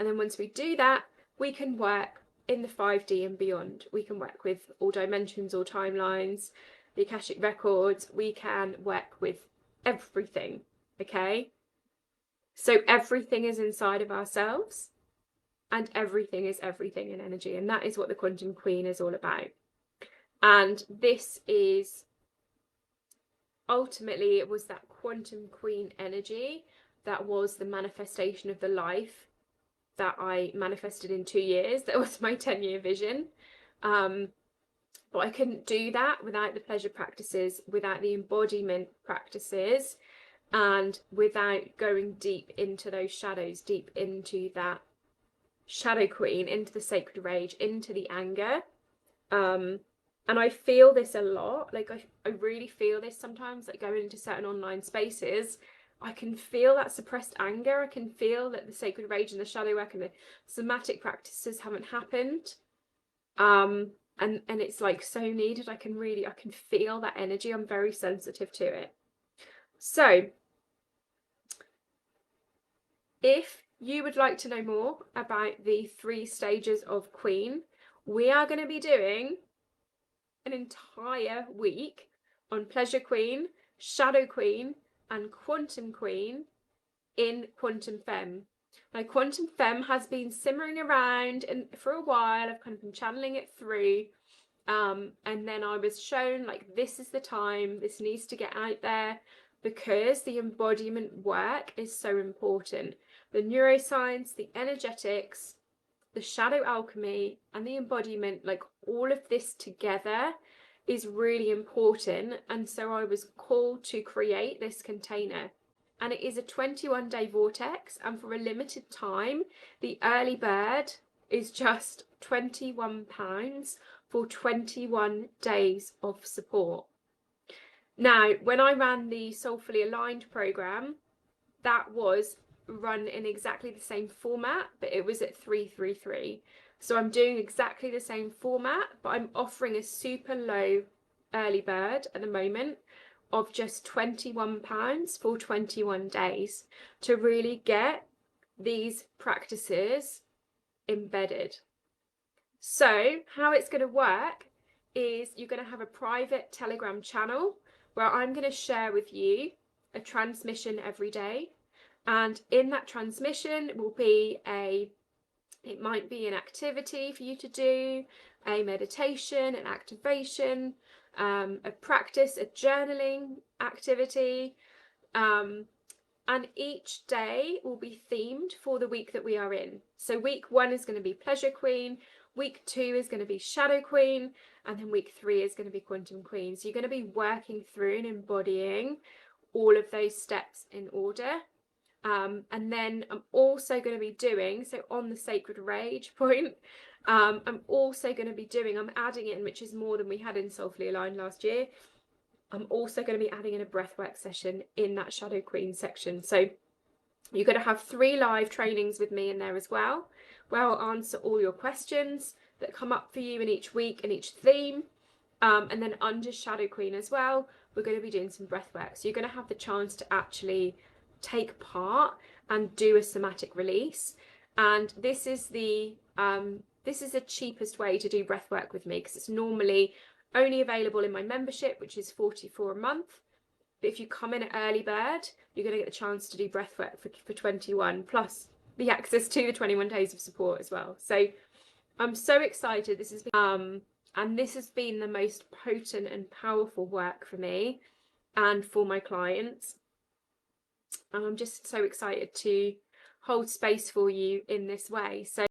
And then once we do that, we can work in the 5D and beyond. We can work with all dimensions, all timelines, the Akashic records. We can work with everything, okay? So everything is inside of ourselves, and everything is everything in energy. And that is what the Quantum Queen is all about. And this is ultimately, it was that Quantum Queen energy that was the manifestation of the life that I manifested in 2 years. That was my 10-year vision. But I couldn't do that without the pleasure practices, without the embodiment practices, and without going deep into those shadows, deep into that shadow queen, into the sacred rage, into the anger. And I feel this a lot. Like I really feel this sometimes, like going into certain online spaces. I can feel that suppressed anger. I can feel that the sacred rage and the shadow work and the somatic practices haven't happened. And it's like so needed. I can feel that energy. I'm very sensitive to it. So if you would like to know more about the 3 stages of Queen, we are going to be doing an entire week on Pleasure Queen, Shadow Queen, and Quantum Queen in Quantum Femme. Now, Quantum Femme has been simmering around and for a while. I've kind of been channeling it through. And then I was shown, like, this is the time, this needs to get out there, because the embodiment work is so important. The neuroscience, the energetics, the shadow alchemy, and the embodiment, like all of this together is really important. And so I was called to create this container. And it is a 21-day vortex, and for a limited time, the early bird is just £21 for 21 days of support. Now, when I ran the Soulfully Aligned program, that was run in exactly the same format, but it was at 333. So I'm doing exactly the same format, but I'm offering a super low early bird at the moment of just £21 for 21 days to really get these practices embedded. So how it's going to work is you're going to have a private Telegram channel where I'm going to share with you a transmission every day. And in that transmission will be it might be an activity for you to do, a meditation, an activation, a practice, a journaling activity. And each day will be themed for the week that we are in. So week 1 is going to be Pleasure Queen, week 2 is going to be Shadow Queen, and then week 3 is going to be Quantum Queen. So you're going to be working through and embodying all of those steps in order. And then I'm also going to be doing, so on the sacred rage point, I'm also going to be doing, I'm adding in, which is more than we had in Soulfully Aligned last year. I'm also going to be adding in a breathwork session in that Shadow Queen section. So you're going to have 3 live trainings with me in there as well, where I'll answer all your questions that come up for you in each week and each theme. And then under Shadow Queen as well, we're going to be doing some breathwork. So you're going to have the chance to actually take part and do a somatic release. And this is the cheapest way to do breathwork with me, because it's normally only available in my membership, which is $44 a month. But if you come in at early bird, you're going to get the chance to do breathwork for 21, plus the access to the 21 days of support as well. So I'm so excited. This has been and this has been the most potent and powerful work for me and for my clients. And I'm just so excited to hold space for you in this way. So